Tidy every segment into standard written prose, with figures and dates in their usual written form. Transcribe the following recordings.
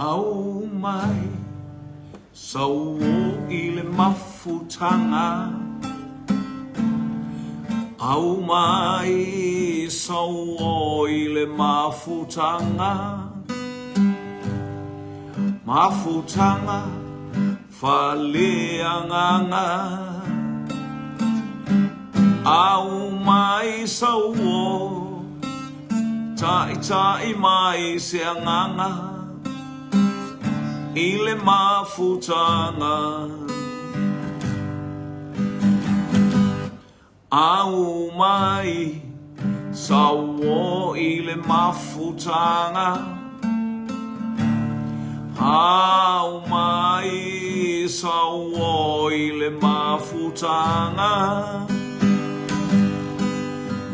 Au mai sauo i le mafutanga. Au mai sauo i le mafutanga. Mafutanga faleanganga. Au mai sauo tai mai seanganga. Ile mafutanga. Au mai sauo ile mafutanga. Au mai sauo ile mafutanga.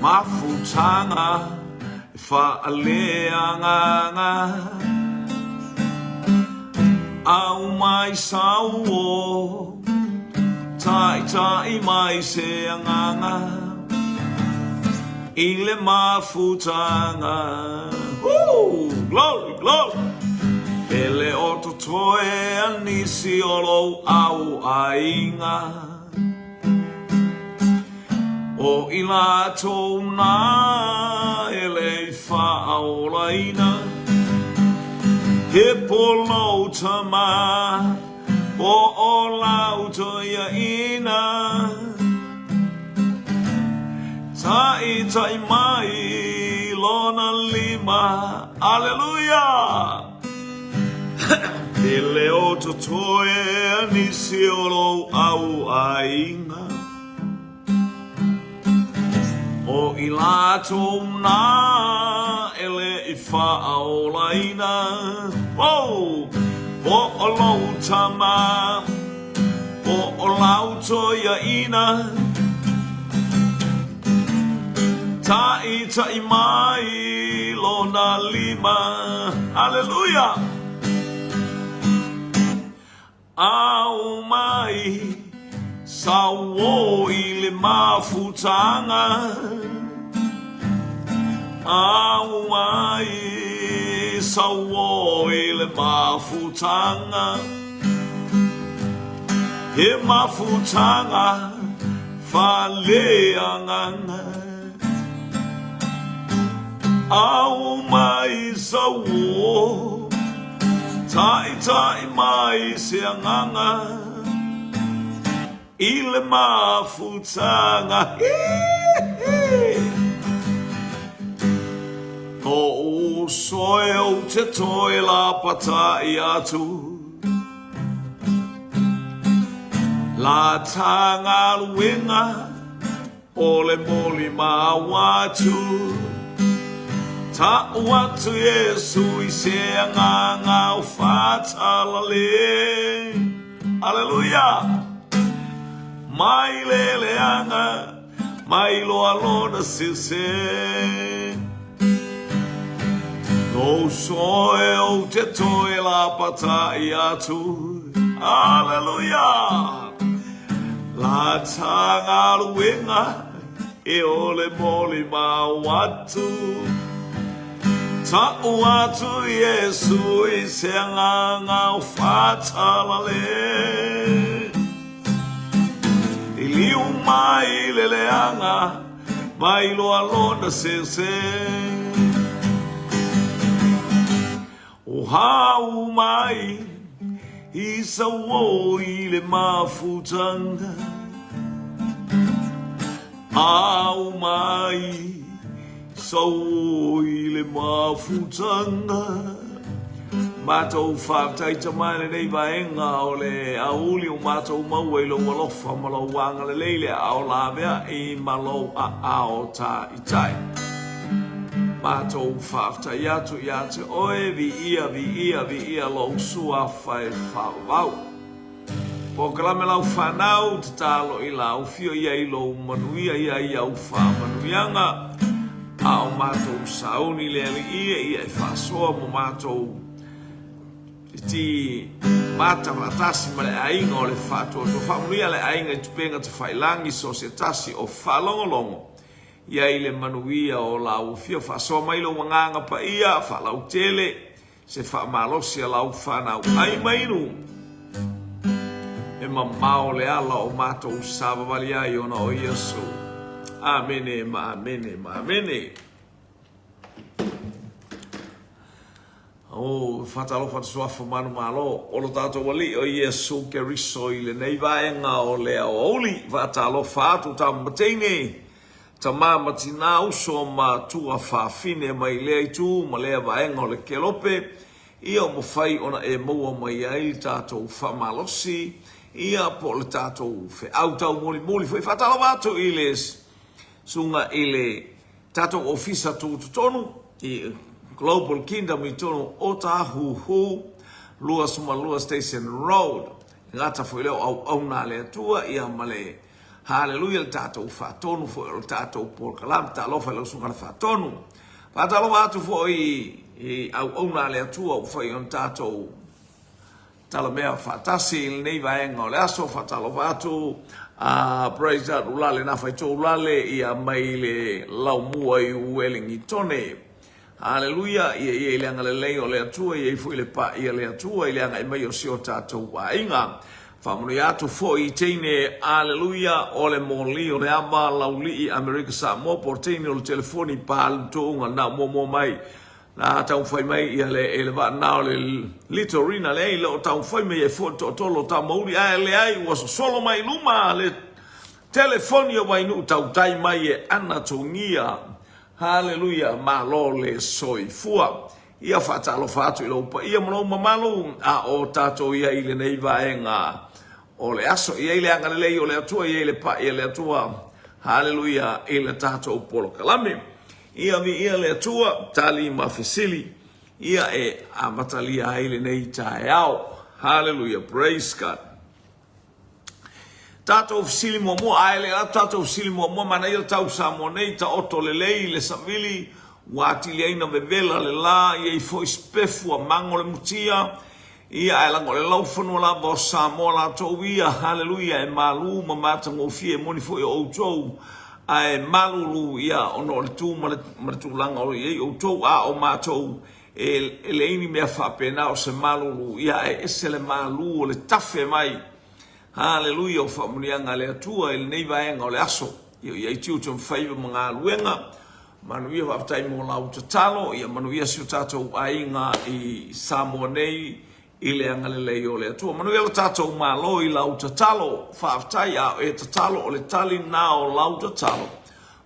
Mafutanga faleanganga. Au mai sauo tai mai seanganga. Ile mafutanga. Glory, glory. Ele oto toe anisi olo au ainga. O ila tona ele fa'aolaina. He polo tama o lau toia ina. Tai mai lona lima. Alleluia. Ele oto toe anisi olo au ainga. O ilato na ele ifa'aolaina. O olo tama o lauto ya ina. Tai mai lona lima. Hallelujah. Au mai sauo ile mafutanga. Au mai sauo ile mafutanga. He mafutanga faleanganga. Au mai sauo tai mai seanganga. Ile mafutanga. O soe te toe la patai atu. La tanga luenga o le moli mawatu. Ta watu Yesu i seanganga o fatalale. Hallelujah. Mai leleanga, mai loa lona sise. No soe o te toe la patai atu. Hallelujah. La tanga luenga e ole moli mawatu. Ta watu Yesu i seanganga o fatalale. Liu mai leleanga, mai loa lona sese. O hau mai, i sauo i le mafutanga. Au mai, sauo i le mafutanga. Matou whaatai tamane nei vaenga o le auli o matou mau e lo walofa malo wanga le leile ao la mea i malo a ao ta itai. Matou whaatai atu oe vi ia lo sua whai whawau. Po kalame lau whanau te talo i lau fio ia i lo manuia ia i au whamanuianga. Ao matou sauni le ia i whasoa mo matou ti mata matasi male ainga o le fatua to familia le ainga i tupenga te whailangi so se tasi o whalongolongo ia i le manuia o lau fio whasoa mailo wanganga pa ia whalau tele se whaamalosi a lau whanau ai mainu. E mamao le ala o mātou sāwawali ai ona o Iesu. Amene, ma amene, ma amene. O whatalo whatasua manu malo, o lo tātou wali o Iesu ke riso i le nei vaenga o lea o oli, whatalo whātu tā matene. Ta mamati na uso ma tua whawhine mai lea i tū, ma lea vaenga o le kelope, ia mo whai ona e mua mai ai tātou whamalosi, ia po le tātou whe autau moli moli, whai whatalo wātu i les, sunga i le tātou ofisa tūtu tonu, i Global Kingdom i tonu Otahuhu, Lua Station Road, ngata fo leo au na le tua ia male. Haleluya le tātou whatonu fo le tātou porkalam ta lo fa lo sunga whatonu. Pata lo watu fo i au na le tua fo i on tātou tala mea whatasi nei vaenga o le aso whatalo watu. Praise God ulale na whaito ulale ia mai le lau mua i Wellingtone. Haleluya, ia i leanga le lei o le atua, ia i fui le pa ia le atua, i leanga i mai o si o tātou wa inga. Whamunu i atu fo i teine, haleluya, o le mōli o le ama lauli i Amerika Samoa, por teine o le telefoni pālu tōunga na mō mai. Na tau whai mai ia le wa nao le litorina le ei leo tau whai mai e fo to tolo tau mauri ai le ai waso solo mai luma le telefoni o wainu tau tai mai e ana tongia. Haleluya, malo le soifua. Ia whatalo whatu i laupa. Ia mano mamalo a o tato ia i le nei vaenga o le aso. Ia i le anga le lei o le atua, ia i le pa, ia le atua. Haleluya, i le tato o polo kalame. Ia vi ia le atua, tali mawhisili. Ia e amatalia i le nei tae au. Haleluya, praise God. Tato ofisili mua aile a tato ofisili mua mana ia tau samo nei ta oto le lei le savili wati le ina vevela le la ia i foi spefu a mango le mutia ia e lango le laufanu la bo samo la to ia haleluya e malu mamata ngofie moni foi o tou ai malulu ia ono le tu ma tu langa o ia o tou a o matou e le ini me fa pena o se malulu ia e se le malu o le tafe mai. Haleluya o whamunianga le atua e le nei vaenga o le aso. Ia i tiu tōn whaiva mga luenga. Manuia waptai mō lau tatalo. Ia manuia si o tātou ainga i Samoa nei i le angalelei o le atua. Manuia le tātou malo i lau tatalo. Whaftai a e tatalo o le tali nā o lau tatalo.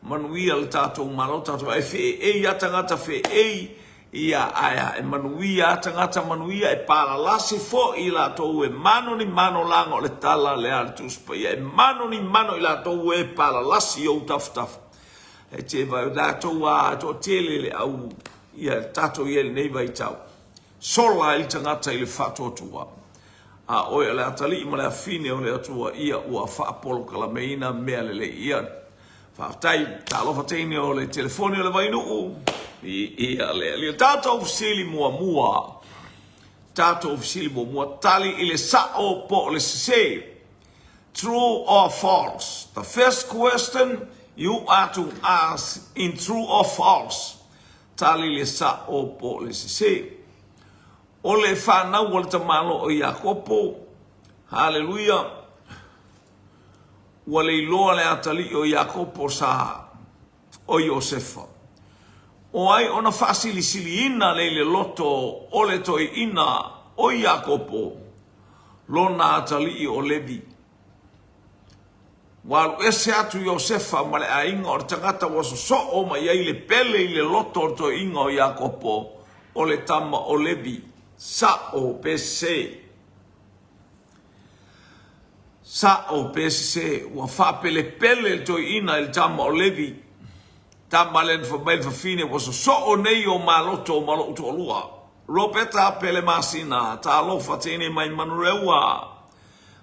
Manuia le tātou malo tātou e whe e atangata whe e ia aia e manuia tangata manuia e pala lasi fo i la tou e mano ni mano lango le tala le artuspa ia e mano ni mano i la tou e pala lasi o taf e te vai da tou a to tele le au ia tato ia le nei vai tau sola il tangata i le fato tua a o le atali ma le afine o le atua ia ua fa polo kalameina mea le ia fa tai talo fa tene o le telefoni o le vai no ia le tato ofisili mua tato ofisili mua tali ile sao po le se true or false. The first question you are to ask in true or false tali le sao po le se o le fana o le tamalo o Iakopo haleluya o le iloa le atali o Iakopo sa o Iosefa o ai ona fasili ina le loto o le toi ina o Iakopo lona atali o Levi. Walu ese atu Iosefa male a inga o tangata waso so o mai ai le pele i le loto o toi inga o Iakopo o le tama o Levi sa o pese. Sa o pese wa fa pele pele toi ina il tama o Levi. Tamalen for bel for fine was so o nei o maloto o lua. Robeta pele masina ta lo fatene mai manurewa.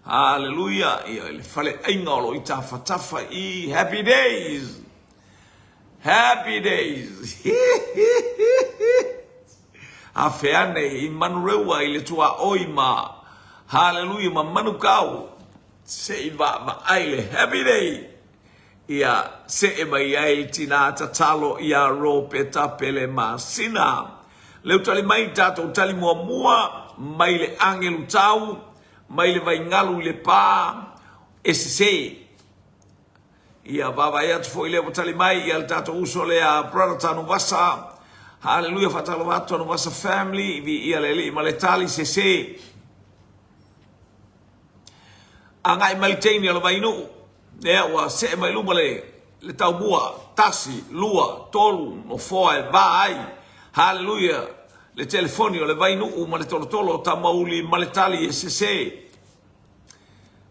Hallelujah. Ia le fale ingolo ita fatafa I happy days. Happy days. Afeane I manurewa I le tua oima. Hallelujah ma manukau. Sei va aile happy day. Ia se e mai ai tina tatalo ia ro peta pele masina leu tali mai tatou tali mua mai le angelu tau mai le vaingalu i le pā e se ia baba ia tu foi le tali mai ia le tatou uso le a brother tanu vasa hallelujah fatalo watu anu vasa family vi ia le li ma le tali se angai malteini ala vainu ne wa se mai lu le tau bua tasi lua tolu no foa vai hallelujah le telefoni le vainu ma le tolo ta mauli ma le tali se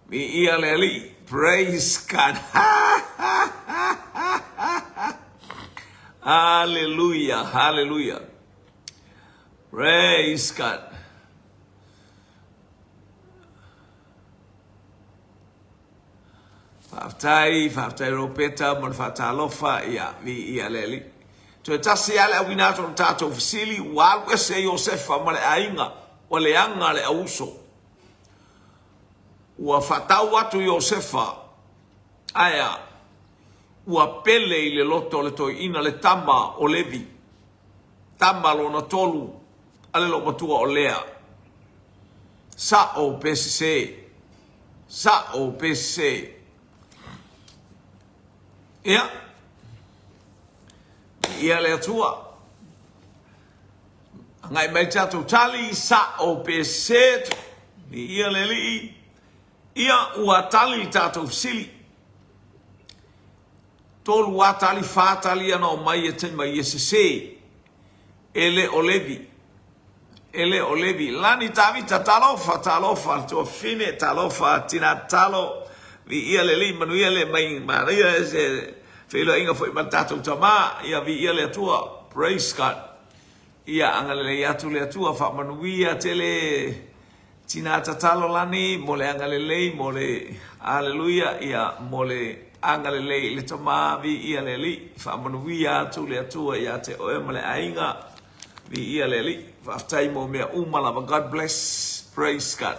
mi ia le li praise God hallelujah hallelujah praise God Faftai ropeta mon fatalofa ia vi ia leli. To tasi ale awinato tato ofisili walwe se Yosefa male ainga wale anga le auso. Wa fatau watu Yosefa aya wa pele ile loto le toi ina le tama o Levi. Tama lo na tolu ale lo matua o lea. Sa o pese ia le atua ngai mai tatu tali sa o peset ia le li ia ua tali tatu sili tolu wa tali fatali ana o mai eten mai se ele olevi lani tavita talofa to fine talofa tina talo vi ia le li manuia le mai maria se felo inga foi matato tama ia vi ia le tua praise God ia angale le atua fa manuia tele tina tatalo lani mole angale le mole haleluya ia mole angale le tama vi ia le li fa manuia tu le atua ia te o mole ainga vi ia le li fa tai mo me umala God bless praise God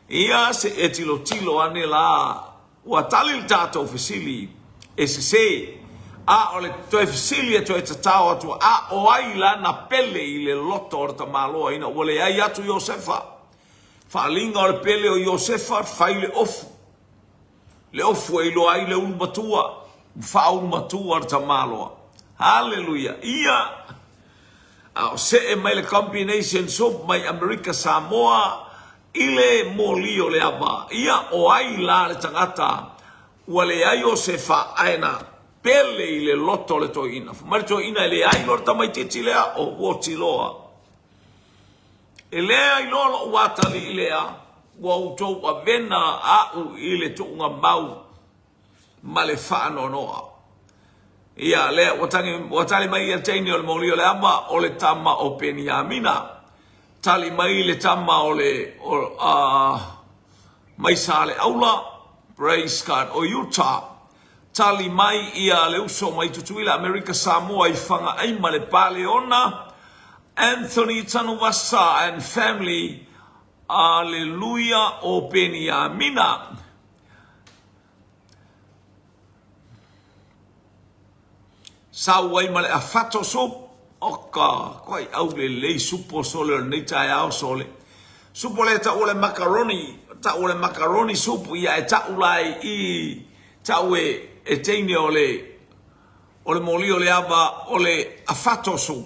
ia se tilo ane la ua tali tato ofisili se a ole to ofisili to tatao atu a o ai la na pele i le loto o ta malo ina ole ai atu Yosefa fa linga o pele o Yosefa fa le ofu e lo ai le un batua fa un matua ta malo hallelujah ia a se e mai le combination soup mai America Samoa ile molio le aba ia o ai la le tangata wale ai Yosefa aina pele ile loto le toina marito ina le ai lorta mai titilea o wotiloa ele ai lolo watali ilea wa uto wa vena au ile tunga mau malefano noa ia le watali mai ia taini o molio le aba o le tama o Peniamina tali mai le tama o le mai sale aula praise God o Utah tali mai ia le uso mai tutuila America Samoa i fanga ai male pale ona Anthony Tanuvasa and family hallelujah o Peniamina sawai male afato so oka koi au le supo sole nei tai au sole supo le ta ole macaroni supu ia e ta ulai i taue e teine ole moli ole aba ole afato so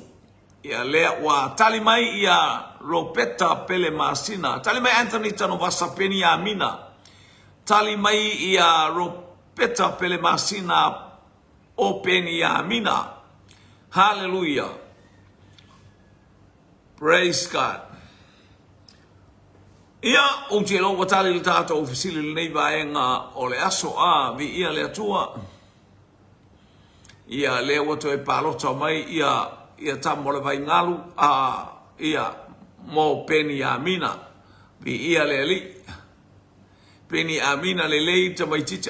ia le wa tali mai ia ropeta pele masina tali mai Anthony Tanuvasa Peniamina tali mai ia ropeta pele masina o Peniamina hallelujah praise God ia o te lo watali le tata ofisili le nei vaenga o le aso a vi ia le atua ia le wato e palota mai ia tamo le vaingalu a ia mo Peniamina vi ia le li Peniamina le lei tamaititi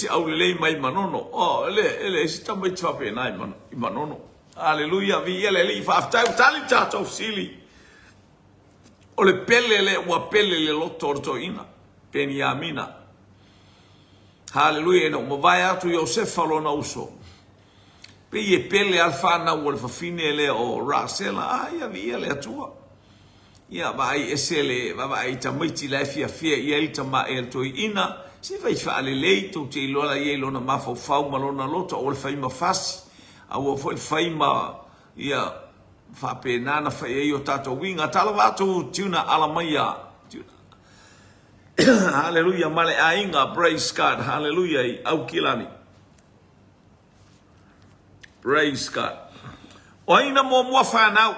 au le lei mai manono o ele si tamaiti fa penai manono hallelujah vi ia le li fa aftai tali tata ofisili o le pele le loto orto ina Peniamina hallelujah no mo vai atu Yosefa lo na uso pe ye pele alfa na wol fa fine le o rasela ia via le atua ia vai esele vai tamaiti la fia ia ita ma el toi ina se vai fa le leito te lola ye lona ma fa malona lota o le fai ma fasi a o fai ma ia fa pena na fa ye o tato winga tala watu tuna alamaya hallelujah male ainga praise God hallelujah au kilani praise God. Oina mua whanau.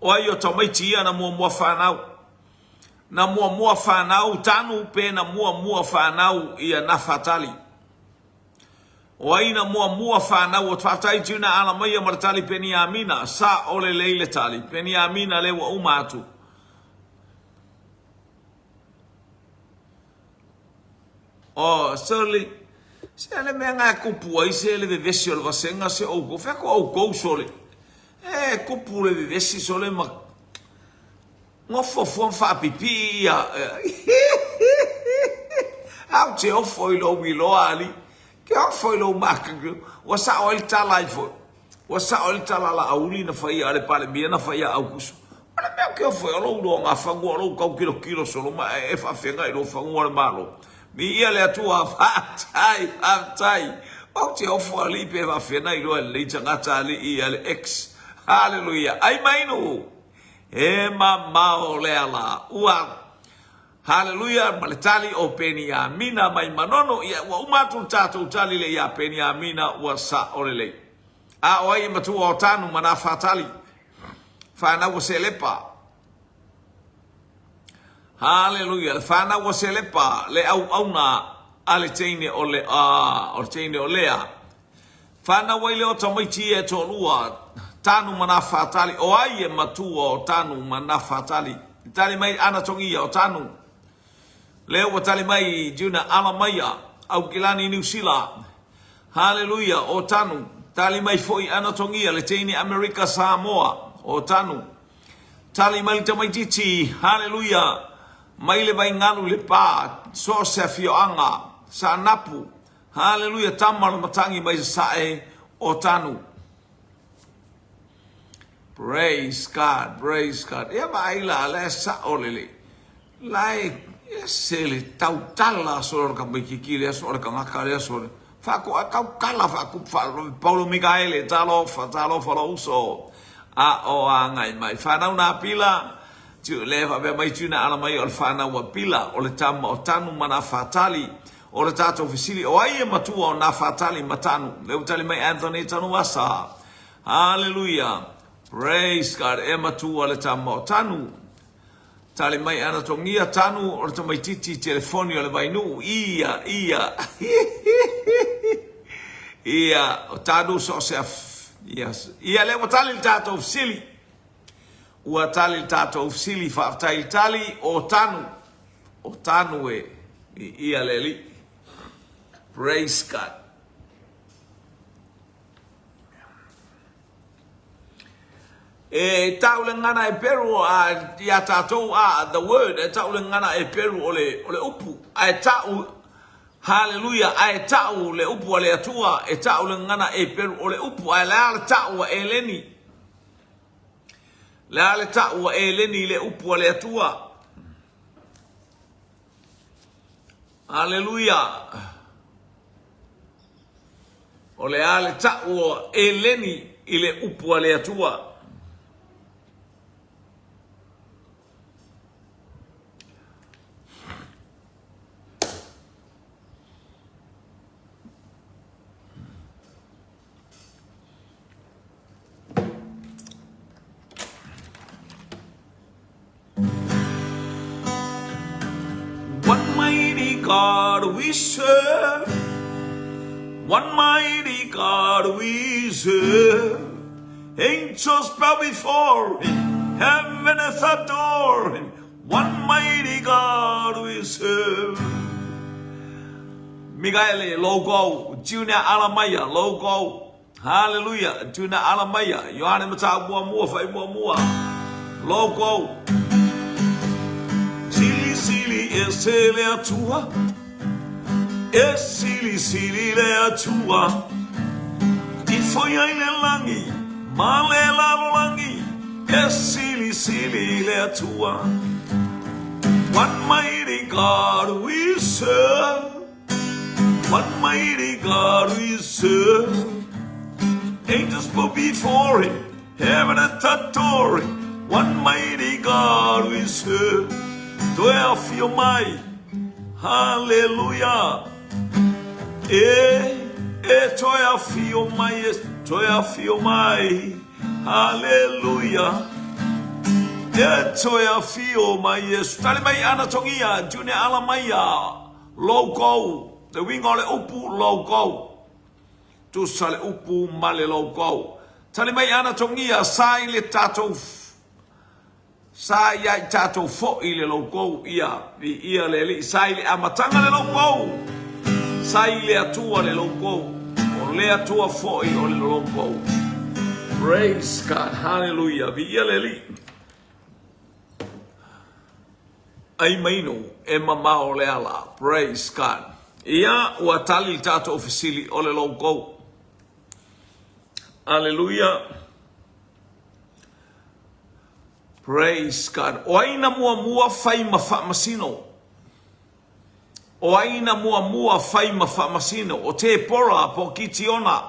Oi o tamaiti na mua whanau. Na mua whanau tanu pe na mua whanau ia nafatali. Oina mua whanau o twatai tuna ala mai martali peni amina sa ole leile tali. Peni amina le wa umatu. Oh, certainly. Se ale me nga kupu ai se le vesi o vasenga se o go feko o go sole. Kupu le vesi sole ma ngo fo fa pipi ya. Au te o foi lo wi lo ali. Ke o foi lo mak. O sa o ta life. O sa o ta la auli na fai ale pale bia na fai au kuso. Ala me ke o foi lo lo nga fa go lo ka kilo solo ma e fa fenga lo fa ngo malo. Mi ia le atua fatai. Au te ofo ali pe va fena i loa le tangata ali i ale ex. Hallelujah. Ai maino. E mao le ala. Ua. Hallelujah. Maletali o peni a mina mai manono. Ia ua umatu tato utali le ia peni a mina ua sa orele. A oai matua o tanu mana fatali. Fana ua se lepa. Hallelujah. Le fana wa selepa le au na ale teine o le o teine o lea. Fana wa ile o tamaiti e to lua tanu mana fatali o ai e matua o tanu mana fatali. Tali mai ana tongia o tanu. Leo wa tali mai juna ala maya au kilani New Zealand. Hallelujah o tanu. Tali mai foi ana tongia le teine America Samoa o tanu. Tali mai tamaiti hallelujah. Mai le vai nganu le pa so se fio anga sa napu hallelujah tamal matangi mai sae o tanu praise God e vai la le sa olele lai se le tau tala so ka mai kikile so ka ngakale so fa ko ka kala fa ku fa Paulo Mikaele talo fa lo uso a o anga mai fa na una pila tu leva be mai tuna ala mai o fana wa pila o le tama o tanu mana fatali o le tata ofisili o ai matua o na fatali matanu le utali mai Anthony tanu wasa hallelujah praise God e matua le tama o tanu tali mai ana tongia tanu o le tamai titi telefoni o le vainu ia o tanu so se yes ia le utali le tata ofisili ua tali tato ofisili whaatai tali o tanu e ia leli praise God e tau le ngana e peru a ia tatou a the word e tau le ngana e peru o le upu a e tau hallelujah a e tau le upu a le atua e tau le ngana e peru o le upu a le tau a eleni le ale ta'ua e leni le upu le atua. Hallelujah. O le ale ta'ua e leni i le upu le atua. God we serve, one mighty God we serve. Angels bow before him, heaven hath adore him. One mighty God we serve. Mikaele logo, Junior Alamaya logo. Hallelujah, Junior Alamaya. Yohane mata mua fai mua logo. Sili esele atua, esili le atua, Ifoia ile langi, male lalo langi, sili sili le atua. One mighty God we serve. One mighty God we serve. Angels bow before him, heaven and adore him. One mighty God we serve. Twelve your might, hallelujah. Twelve your might, hallelujah. Twelve your might. Talimay anatongia, junior alamaya, logo. The wing ole upu logo. Tu sale upu male logo. Talimay anatongia, sai le tato. Sai ya tato fo ile logo ia. Ia le sai le amatanga le logo. Sai le atua le logo. O le atua fo i ole logo. Praise God. Hallelujah. Ia le ai maino e mamao le ala. Praise God. Ia ua tali tato ofisili ole logo. Hallelujah. Praise God. O aina mua fai mafa masino. O aina mua fai mafa masino. O te pora po kitiona.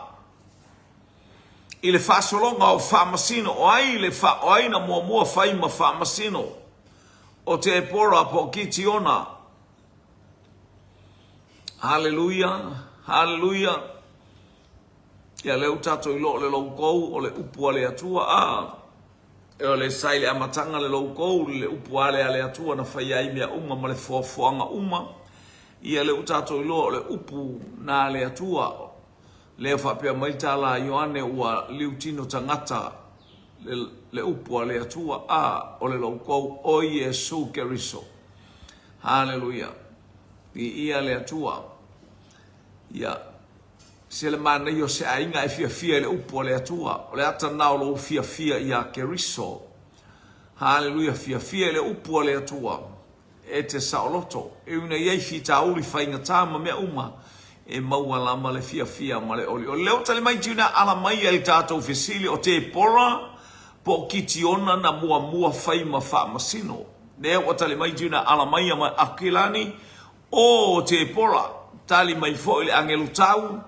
Ile fasolonga o fa masino. O aina mua fai mafa masino. O te pora po kitiona. Hallelujah. Hallelujah. Ia leu tato ilo le logo o le upu ale atua e o le sai le amatanga le logo le upu ale atua na fai ai mea uma ma le fuafuanga uma. Ia leu tato ilo le upu na ale atua le whapea maitala Ioane ua liutino tangata le upu ale atua o le logo o Yesu Keriso. Hallelujah. Ia le atua. Ia se le mana io se ainga e fia le upo le atua. O le ata nao lo fia ia Keriso. Hallelujah. Fia le upo le atua. E te saoloto. E una iei fita uli whainga tāma mea uma. E maua lama le fia ma le oli. O leo tale mai tuna ala mai e tātou fesili o te pora. Po kitiona na mua whai ma wha masino. Nea o tale mai tuna ala mai ma akilani. O te pora. Tali mai fo ile angelu tau.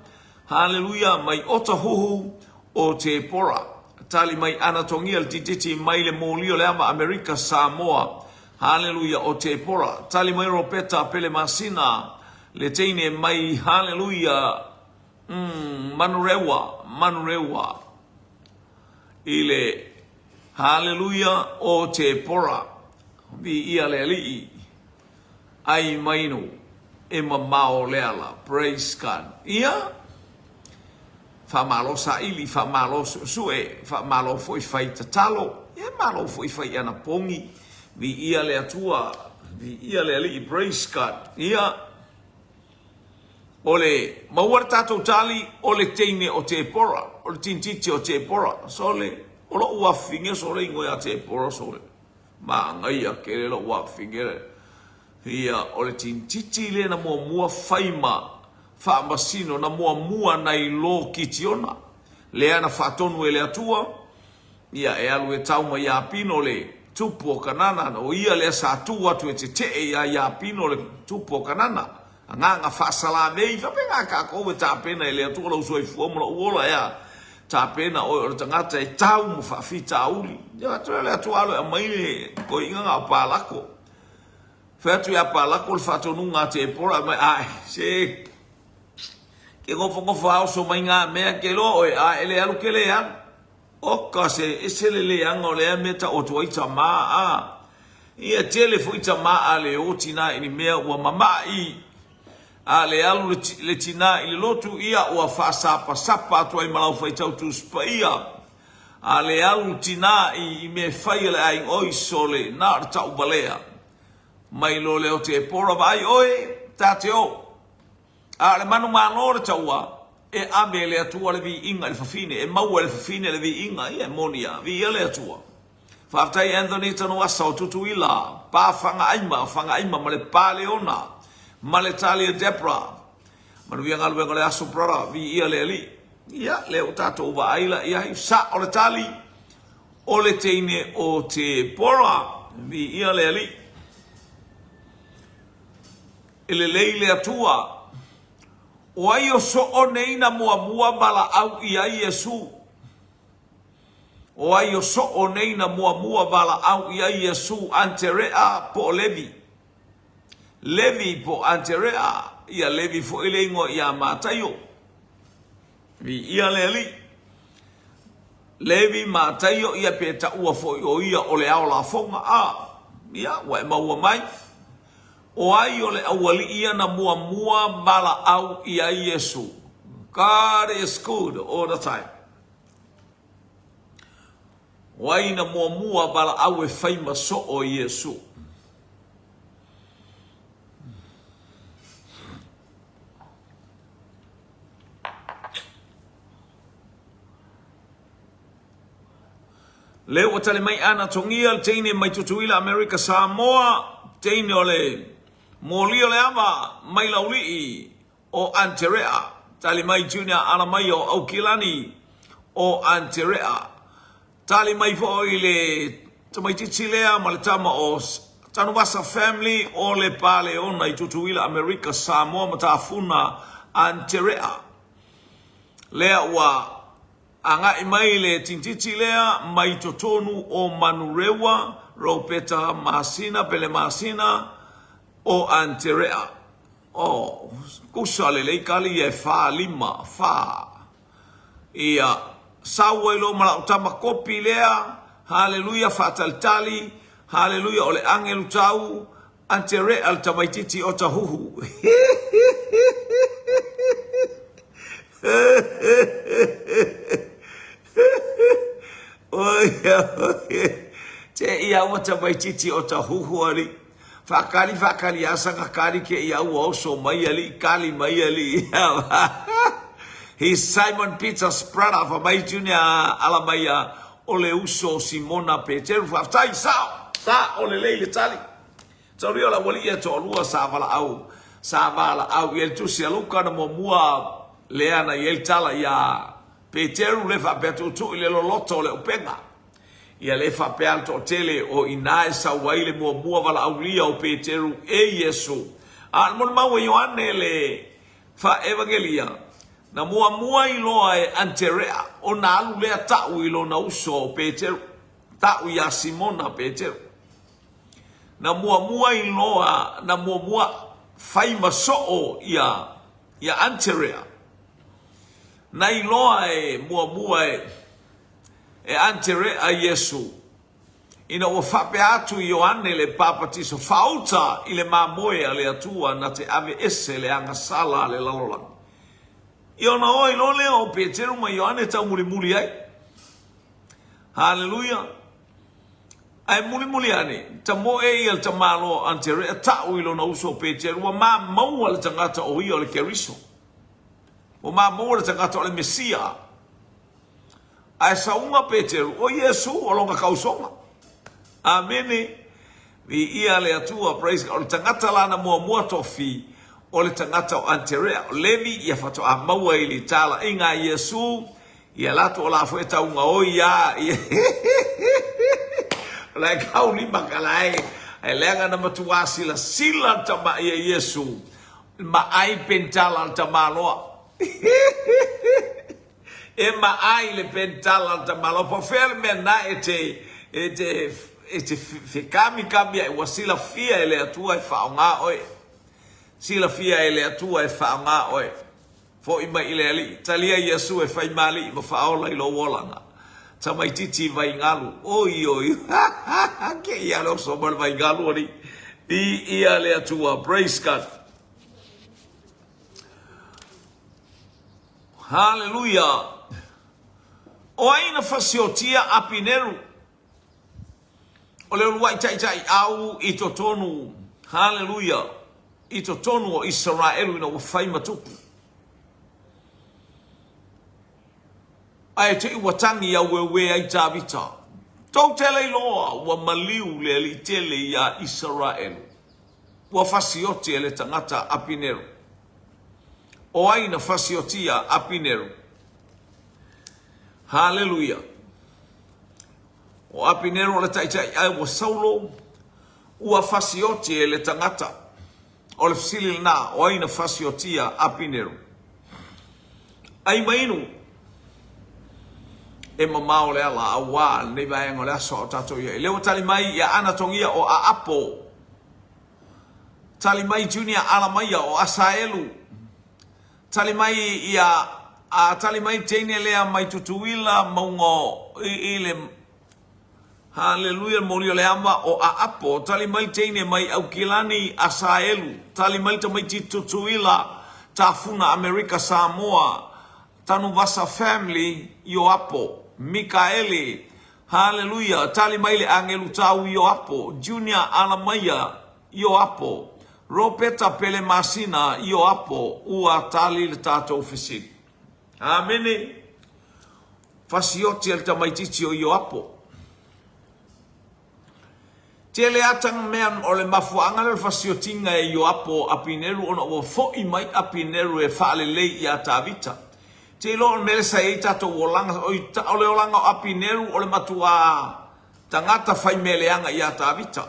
Hallelujah, mai ota huhu o te pora. Tali mai anatongia tititi mai le molio le ama Amerika Samoa. Hallelujah, o te pora. Tali mai ropeta pele masina. Le teine mai, hallelujah, manurewa. Ile, hallelujah, o te pora. Vi ia le alii. Ai mainu, e mamao leala. Praise God. Ia, famalo sa ili, famalo sue, famalo foi fai tatalo, e malo foi fai ana pongi, vi ia le atua, vi ia le ali, praise God, ia, ole, mawar tato tali, ole teine o te pora, ole tintiti o te pora, sole, ole uafinge sole ingo ya te pora sole, ma ngai a kere lo uafinge, ia, ole tintiti le na mua faima, fa masino na mua nai lo kitiona le ana fatonu ele atua ia e alu e tauma ia pino le tupo kanana o ia le sa tua tu te ia pino le tupo kanana nga fa sala nei fa penga ka ko ta pena ele atua lo soi fu mo ola ia ta pena o tangata e tau mo fa fita uli ia tu le atua lo mai ko inga pa lako fa tu ia pa lako le fatonu nga te pora mai ai se ke ngofo au so mai nga mea ke lo ele alu ke le an o ka se esele le an o le meta o to ita ma ia telefo ita ma ale o tina ini mea ua mamai ale alu le tina ile lotu ia ua fa sapa to ai malau fai tau tu spaia ale alu tina I me fai le ai oi sole na tau balea mai lo le o te pora vai oi tate o le manu manore taua e ame le atua le vi inga le fafine e maua le fafine le vi inga e monia vi le atua Whaftai Anthony tanu asa o tutu ila pa fanga aima ma le paleona ma le talia Debra manu ia ngalu ngale aso prara vi ia le ali Ia le o tatou vaaila ia sa o le tali o le teine o te pora vi ia le ali. Ele leile atua o ai o so o neina mua bala au ia Yesu. O ai o so o neina mua bala au ia Yesu anterea po Levi. Levi po anterea ia Levi fo ele ingo ia matayo. Vi ia le ali. Levi matayo ia peta ua fo o ia o le ao la fonga a. Ia wa maua mai. O ai o le awali ia na mua bala au ia Yesu. God is good all the time. O ai na mua bala au e faima so o Yesu. Leo o tale mai ana tongia teine mai tutuila America Samoa teine o le moli o le ama mai lauli o Anterea tale mai junior ana mai o Aukilani o Anterea tale mai fo ile tamai titilea ma le tama o Tanuvasa family o le pale o na tutuila America Samoa matafuna Anterea lea wa anga imai le tintiti lea mai totonu o manurewa ropeta masina pele masina o Anterea o kusale le kali e fa lima fa ia sawelo mala utama kopi lea haleluya fataltali haleluya ole angelu tau Anterea al tamaititi o tahuhu te ia wata mai titi o ta huhu ali. Fakali asanga kali ke ia ua oso mai ali, kali mai ali. He's Simon Peter's brother for mai junior ala mai o le uso Simona Peteru. Faftai sa o le leile tali. Tauri o la wali e to lua sa vala au i el tusi aluka na mua leana i el tala ia Peteru le fa petu tu le loloto le upenga. Ia le fa pe alto tele o inae sa waile mua vala aulia o Peteru e Yesu. Al mon mawe Yohane le fa evangelia. Na mua i loa e Anterea o na alu lea tau i lo na uso o Peteru. Tau ia Simona Peteru. Na mua i loa na mua faima so o ia Anterea. Na iloa e mua e Anterea Yesu. Ina o fape atu Yohane le papatiso fauta i le mamoe le atua na te ave ese le anga sala le lalolang. Iona o ilo le o Peteru ma Yohane tau muli ai. Hallelujah. Ai muli ane. Ta mo e il ta malo Anterea tau ilo na uso Peteru wa ma maua le tangata o ia le keriso. O ma mora tangata o le Mesia. Ai saunga Peteru o Yesu o longa kausonga. Amene. Vi ia le atua praise God. O le tangata lana mua tofi. O le tangata o Anterea. O Levi ia fato a maua ili tala. Inga Yesu. Ia lato o la fueta unga o ia. Lai kau ni makalai. Ai lenga na matua sila tama ia Yesu. Ma ai pentala tama loa. E ma ai le pentala ta malo po ferme na ete ficami cambia e wasila fia ele atua e faunga oi sila fia ele atua e faunga oi fo ima ile ali talia Yesu e fai mali ma faola i lo wolanga ta mai titi vai ngalu oi ke ia lo so mal vai ngalu ni ia le atua praise God. Hallelujah. O aina fasiotia apineru. O le luai tai au i totonu. Hallelujah. I totonu o Israelu ina wafai matupu. Ai te iwatangi ya wewe ai tabita. Tau tele loa wa maliu le li tele ya Israelu. Wa fasiotia le tangata apineru. O aina fasiotia apineru. Haleluya. O apinero le tai ai o saulo ua fasioti le tangata o le fisili na o aina fasiotia apinero ai mainu e mamao le ala awa nei vaenga le aso o tato ia le o tali mai ia ana tongia o a apo tali mai junior ala mai o asaelu tali mai ia a tali mai tene lea mai tutuila maungo ile haleluya morio le ama o a apo tali mai tene mai au kilani asaelu tali mai tamai tutuila tafuna Amerika Samoa tanu vasa family yo apo Mikaeli haleluya tali mai le angelu tau yo apo Junior Alamaya yo apo Ropeta Pele Masina yo apo ua tali le tato ofisi amene fasioti el tamaititi yo apo tele atang mean o le mafuanga le fasiotinga e yo apo apineru ona o fo i mai apineru e fale lei ia tavita te lo mele sai tato olanga o le olanga apineru o le matua tangata fai meleanga ia tavita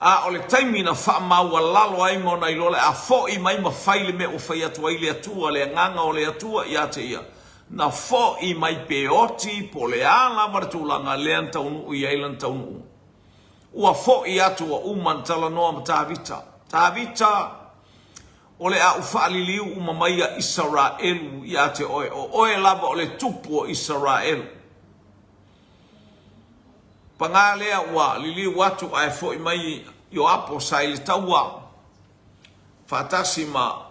a o le taimina fa maua lalo ai mona i lole a fo i mai ma faile me o fai atua ile atua le nganga o le atua ia te ia na fo i mai peoti po le ala martulanga le antaunu i ailan taunu ua fo i atua umantala noa tavita o le a ufaaliliu umamaia Israelu ia te oe o oe lava o le tupu o Israelu pangalea ua liliu watu ai fo i mai yo apo sai le taua fatasima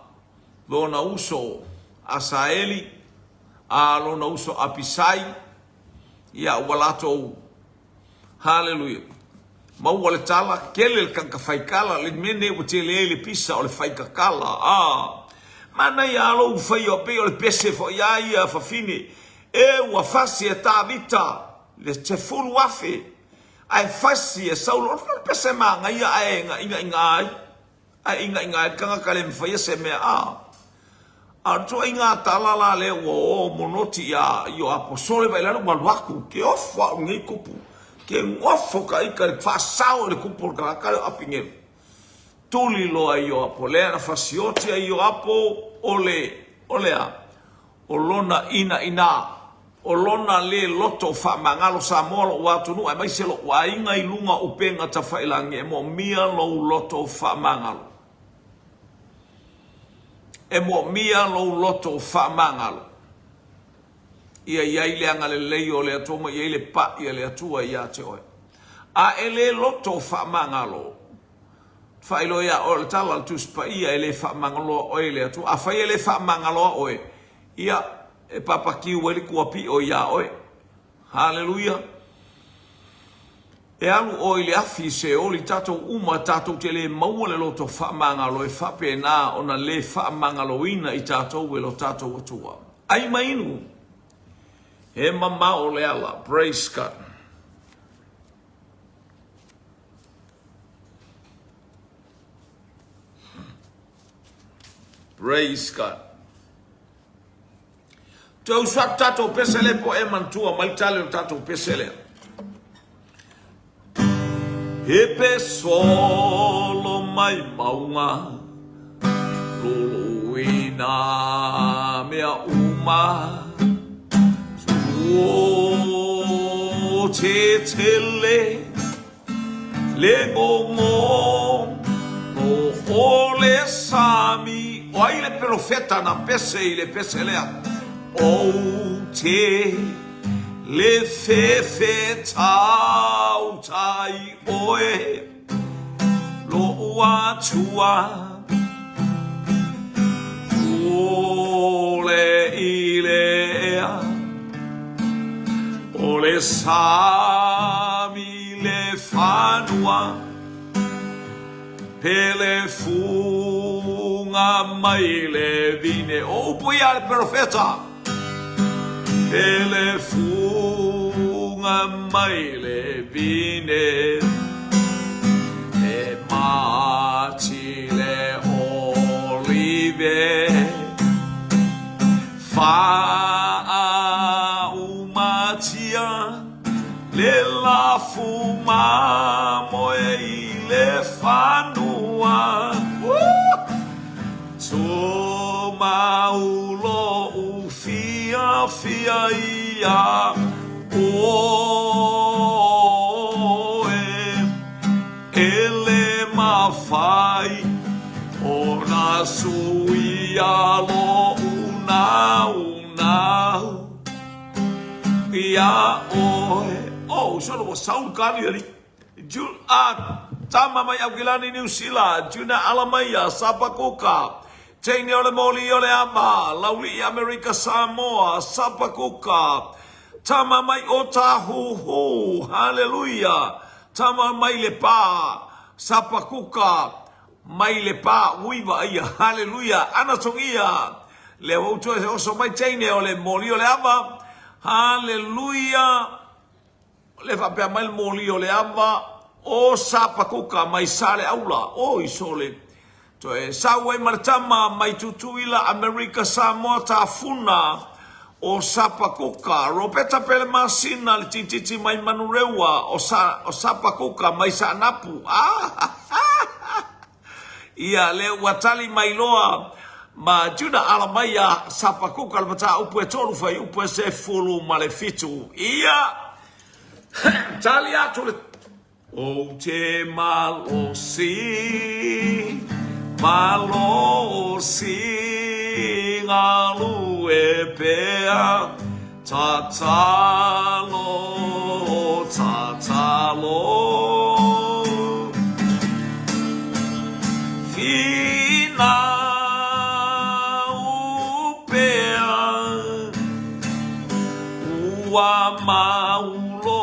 lona uso asaeli a lona uso apisai ia walato haleluya mau le tala kele le kankafaikala le mene o te le pisa o le faikakala mana ia lo fai o pe o le pese fo ia fa fine e ua fasi e tavita le te fulu afe ai fasi e saulo o pese manga ia inga kanga kale mfaya se me Arto inga talala le wo monoti ya yo aposole vai lá no malwaku que ofa ngai kupu que ngofo kai ka fasao le kupu ka apinge tuli lo ayo apolera fasioti ayo apo olea olona ina olona le loto fa mangalo samolo watu nu ai mai selo wa inga ilunga upenga tafailange mo mia lo loto fa mangalo e mo mia lo loto fa mangalo ia ile anga le leio le atoma ia le pa ia le atua ia te oe a ele loto fa mangalo fa ilo ia o tala tu spa ia ele fa mangalo o ele atua a fa ele fa mangalo oe ia e papa ki weli kuapi o ia oe haleluya e alu o ile afi se o li tato uma tato te le maua le loto fa mangalo e fa pena ona le fa mangalo ina i tato we lo tato watua ai mainu e mama o le ala praise God praise God tu sa tato pesele po e mantua mal tale tato pesele Epe solo mai maunga Luluina mea uma Suo te tele Le gongo No ole sami O ai le profeta na pese i le pese lea O te Le fefe tau tai oe Lo ua tua Ole ilea Ole sami le fanua Pele funga mai le vine O puia le profeta Pele funga mai le vine E mati le olive Fa le lafu mamoe I le whanua tō maulo u fia ia ele mawhai o na sui alo una ia oe oh solo wa saul kani ali jul tama mai au kilani New Zealand juna alamaya sapakuka Chaini ole moli ole ama lauli America Samoa sapakuka tama mai otahu hallelujah tama mai le pa sapakuka mai le pa uiva ia hallelujah ana songia le auto so mai chaini ole moli ole ama hallelujah le fa pe mai moli ole ama o sapakuka mai sale aula o isole to e sawe martama mai tutuila America Samoa tafuna o sapakuka ropeta pele masina le tititi mai manurewa o sapakuka mai sanapu ia le watali mai loa ma juna alamaya sapakuka le mata upu e tolu fai upu e se fulu malefitu ia tali atu le o te malosi ngalu e pea tatalo fina upea ua maulo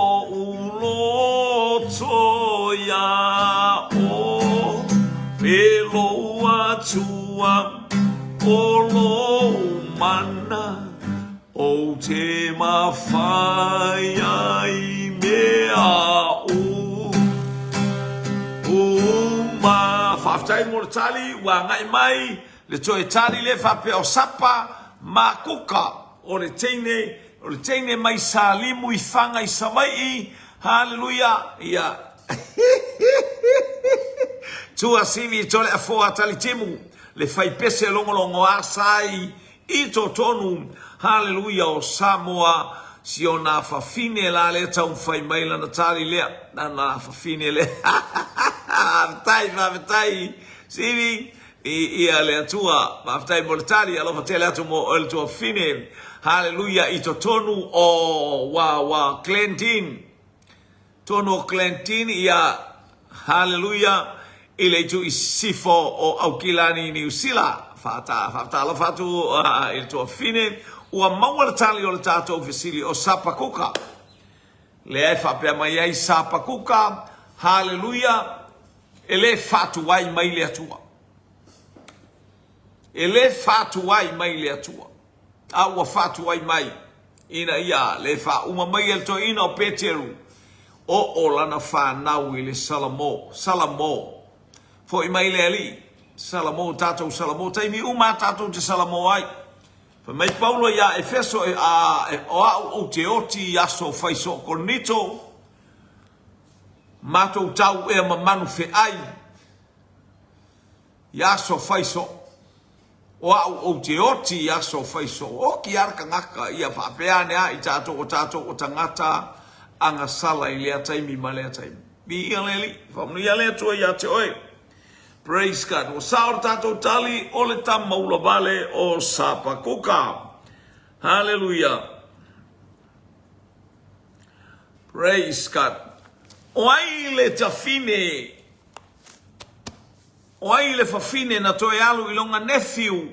toya o pelo atua olo mana o te mawhai ai mea ma whaftai mo le tali wa ngai mai le toe tali le whape o sapa ma kuka o le teine mai salimu I whanga I samai hallelujah ia tua sivi tole a foa tali timu le fai pese longolongo asai I tonu hallelujah o Samoa si ona fafine la le tau fai mai la natali le na fafine le tai sivi ia le tua maftai mortali alo fatele atu mo el tua fine hallelujah I tonu o wa Clentin tono Clentin ia hallelujah ile tu sifo o aukilani New Zealand fata la fatu il tuo fine ua maua tali o le tatou fesili o sapakuka le ai fa pe mai ai sapakuka hallelujah ele fatu wai mai le atua ele fatu wai mai le atua ua fatu wai mai ina ia le fa uma mai el to ina o Peteru o lana fa nau ile salamo fo I mai le ali salamo tatou salamo taimi uma tatou te salamo ai fa mai Paulo ia Efeso o te oti aso faiso konito matou tau e mamanu fe ai iaso faiso o te oti aso faiso o ki arka ngaka ia fa peane ai tatou o tangata anga sala I lea taimi ma lea taimi bi ia leli fa mnu ia lea tua ia te oi praise God o saor tatou tali o le tama ula vale o sapakuka hallelujah praise God o ai le tafine o ai le fafine na toe alu ilonga nephew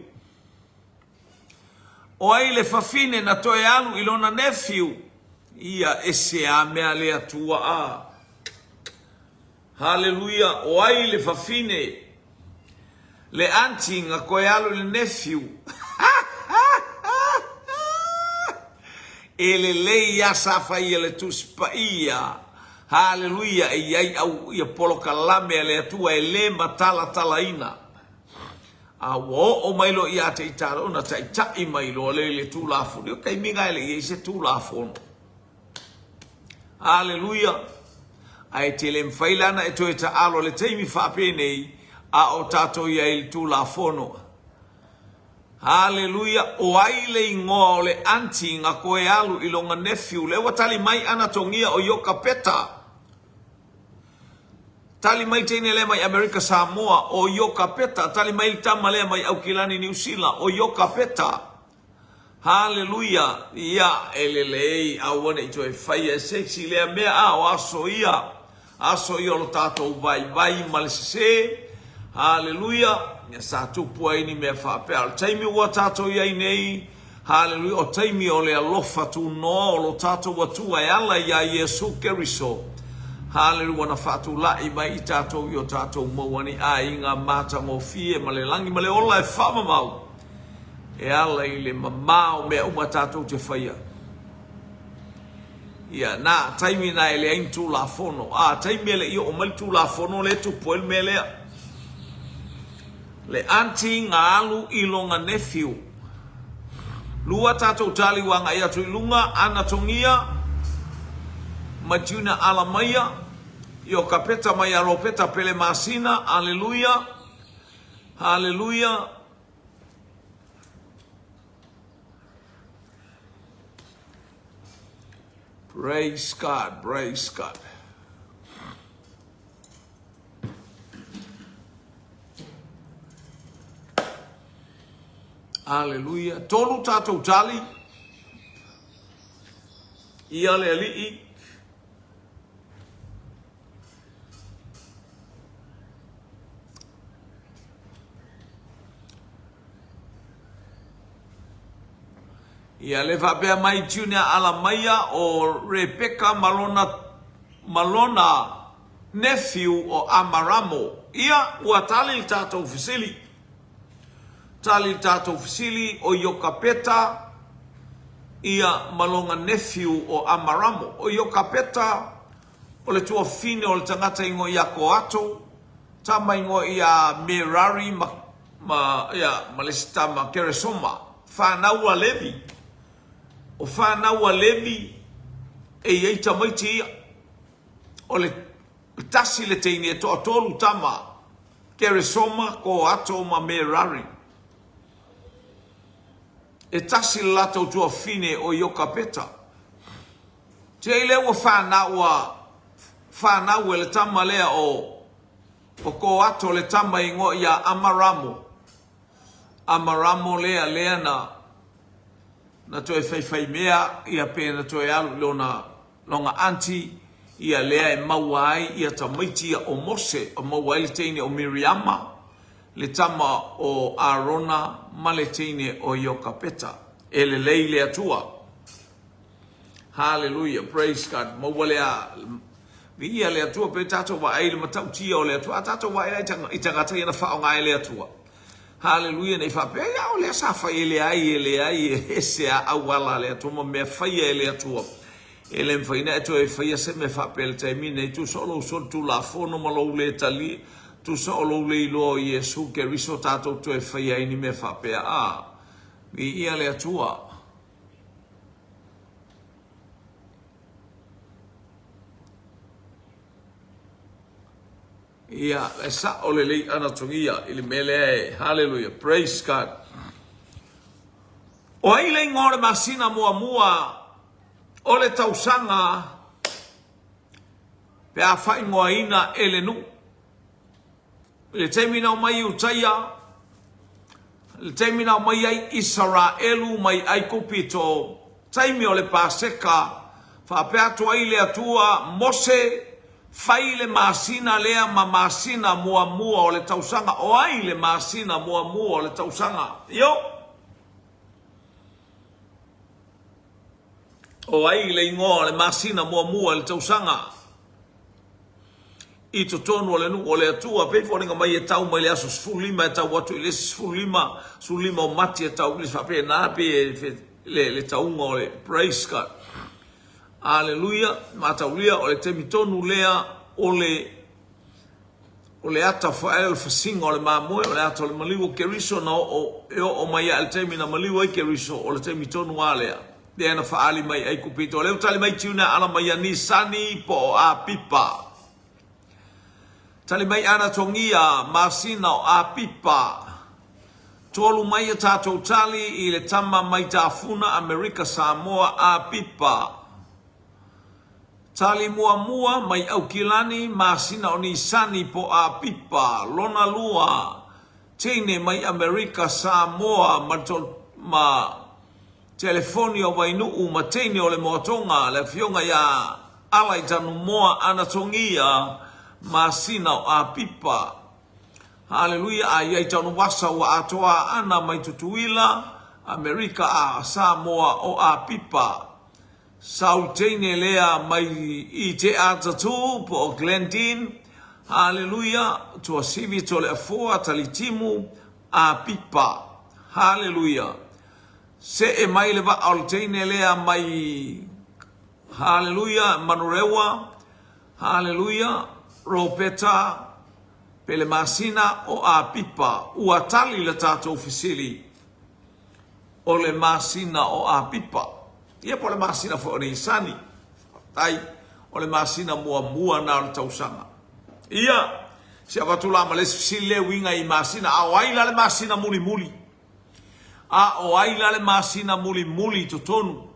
o ai le fafine na toe alu ilona nephew ia ese a mea lea tua a hallelujah o ai le fafine le auntie nga koe alu le nephew ele leia safa ia le tuspa ia hallelujah e ai au ia polo kalame le tua e le matala talaina a wo o mailo ia te itaro na te itai mailo le tu lafu le kai minga ele ia se tu lafu Haleluia. Ai te le mfailana e toe ta alo le teimi whape nei a o tato ia il tu la fono. Haleluia. O ai le ingoa o le anti nga koe alu ilonga nephew. Le watali mai ana tongia o yoka peta. Tali mai teine le mai Amerika Samoa o yoka peta. Tali mai tama le mai Aukilani New Zealand o yoka peta. Haleluia. Ia elelei awane ito e faya sexy lea mea a o aso ia. Aso ia lo tato vai malese. Haleluia. Nia sa tupu ai ni mea whape al taimi ua tato ia nei. Haleluia. O taimi o le alofa tu no lo tato watua e ala ia Yesu Keriso. Haleluia. Wana fatu lai mai i tato i o tato mawani a inga mata ngofie ma le langi ma le ola e whama mau. E ala i le mamao mea uma tato te whaia. Ia na taimi na ele ain tu la fono. Taimi ele i o mali tu la fono le tu poel me lea. Le anti ngā alu ilonga nephew. Lua tatou tali wanga ia tui lunga ana tongia. Majuna ala maya. Io kapeta maya ropeta pele masina. Haleluia. Haleluia. Praise God. Praise God. Haleluia. Tolu tatou tali. Ia le alii. Ia le vapea mai Junior ala maya o Rebecca Malona nephew o Amaramo. Ia ua tali tatou fisili. Tali tatou fisili o Yokapeta. Ia malonga nephew o Amaramo. O Yokapeta o le tua fine o le tangata ingo ia ko ato. Tama ingo ia Merari malesita ma Keresoma. Whanaua Levi. O whanaua Levi e iei tamaiti ia. O le tasi le teini e toa tolu tama. Keresoma ko ato ma Merari. E tasi lato tua fine o Yokapeta. Te ile ua whanaua le tama lea o ko ato le tama ingo ia Amaramo. Amaramo lea na toe whai mea ia pēna toe alu longa anti ia lea e mawai ia tamaiti ia o Mose o mawai le teine o Miriama. Le tama o Arona ma le teine o Yokapeta. E le lei le atua. Hallelujah. Praise God. Maua lea. Via le atua pe tato wa ai le matautia o le atua. Tato wa ai i tangata i na whao ngai le atua. Hallelujah. Nei whape ia o lea sa whai e le ai e se a awala le atua. Ma mea whai e le atua. E le mwhaina e to e whai se me whape le taimi. Nei tu solo son tu la fono malou le tali. Tu sa o lou lei loa Yesu Keriso tātou tu e whaia ini me whapea i ia le atua. Ia, e sa o le lei anatongia ili mele e. Hallelujah. Praise God. O ai le ngore masina mua o le tausanga pe a whai ngoa ina ele nu. Le temina mai utaia. Le temina mai ai Israelu mai ai kupito. Taimi o le paseka. Whapea tua i le atua Mose. Fai le masina lea ma masina mua o le tausanga. O ai le masina mua o le tausanga. Yo. O ai le ingoa le masina mua o le tausanga. I to tonu le nu o le atua pe foninga mai e tau mai le aso sfulima e tau watu i le sfulima o mati e tau le fape na pe le taunga o le praise God. Hallelujah. Mataulia o le temi tonu lea o le ata fae le fasinga o le mamoe o le ata o le maliwa Keriso na o mai el temi na maliwa i Keriso o le temi tonu alea. Dia na faali mai ai kupito. Leu tali mai tiuna ala mai ni sani po a pipa. Tali mai ana tongia masina o a pipa. Tolu mai a tatou tali i le tama mai tafuna Amerika Samoa a pipa. Tali mua mai au kilani masina o ni sani po a pipa. Lona lua tene mai Amerika Samoa ma telefoni o wainu ma tene o le motonga le fionga ya ala i tanu moa ana tongia masina o a pipa. Haleluya, ai ai tanu wasa wa atoa ana mai tutuila Amerika a Samoa o a pipa. Sautene lea mai i te atatu po o Glendin. Haleluya, tua sivi tole afoa talitimu a pipa. Haleluya. Se e mai leva autene lea mai. Haleluya, Manurewa. Haleluya, Ropeta. Pele masina o a pipa. Ua tali le tato ofisili. O le masina o a pipa. Ia po le masina fo ni sani. Tai o le masina mua na o tausanga. Ia si avatula ma le sile winga i masina a o aila le masina muli. A o aila le masina muli totonu.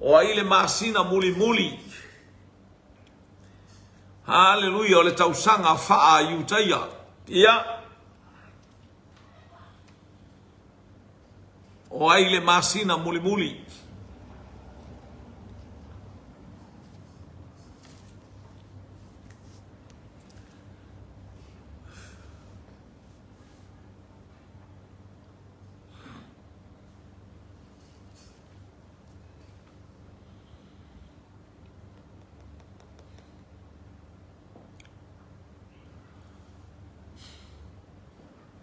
O aile masina muli. Haleluya, o le tausanga faa yutaia. Ia. O aile masina muli.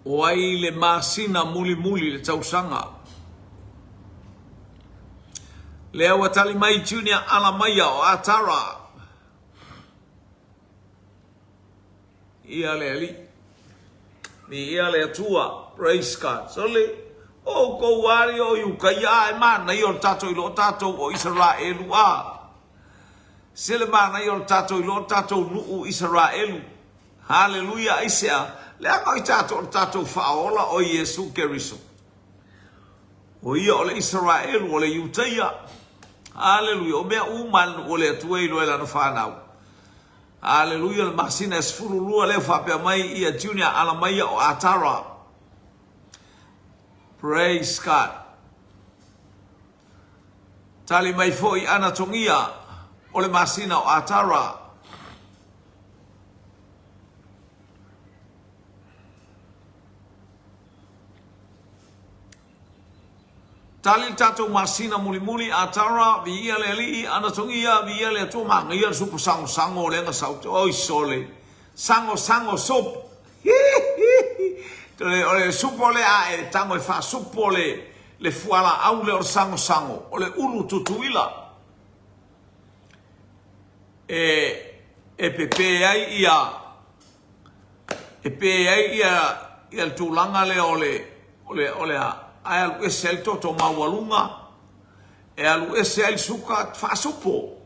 O aile masina muli le tausanga. Lea watali mai junior ala maya o atara. Ia le ali. Ni ia le atua. Praise God. So le. O ko wari o yukaya e mana i o tato ilo tato o Israelu a. Sele mana i o tato ilo tato nuu Israelu. Hallelujah isea. Lea mai tato faola o Yesu Keriso. O ia o le Israelu o le Yutaia. Hallelujah. O mea uman o le atua ilo e lana whanau. Hallelujah. Le masina e sfurulua leo whapea mai ia junior ala mai o atara. Praise God. Tali mai fo i ana tongia o le masina o atara. Tali tato masina muli atara vi ia le ali ana tongia vi ia le to manga ia supu sango le nga sauto oi sole sango sop ole supo le a e tango e fa supo le fuala au le or sango ole ulu tutuila e pepe ai ia ia il tulanga le ole a ai alu ese el toto mawalunga e alu ese el suka fa supo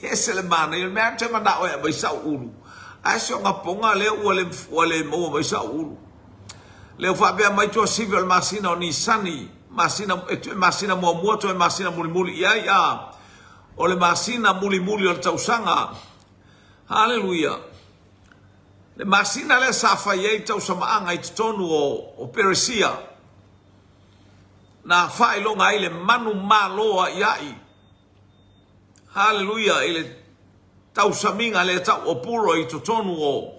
ese le mana il mea te manda o e vai sa ulu ai so nga ponga le ole mo vai sa ulu le fa bea mai to civil masina o ni sani masina mo moto e masina muli ia o le masina muli o le tausanga. Hallelujah. Le masina le safa ye tausamaanga i tonu o Peresia na fai longa ile manu maloa iai. Hallelujah. Ile tausaminga le tau o puro i tonu o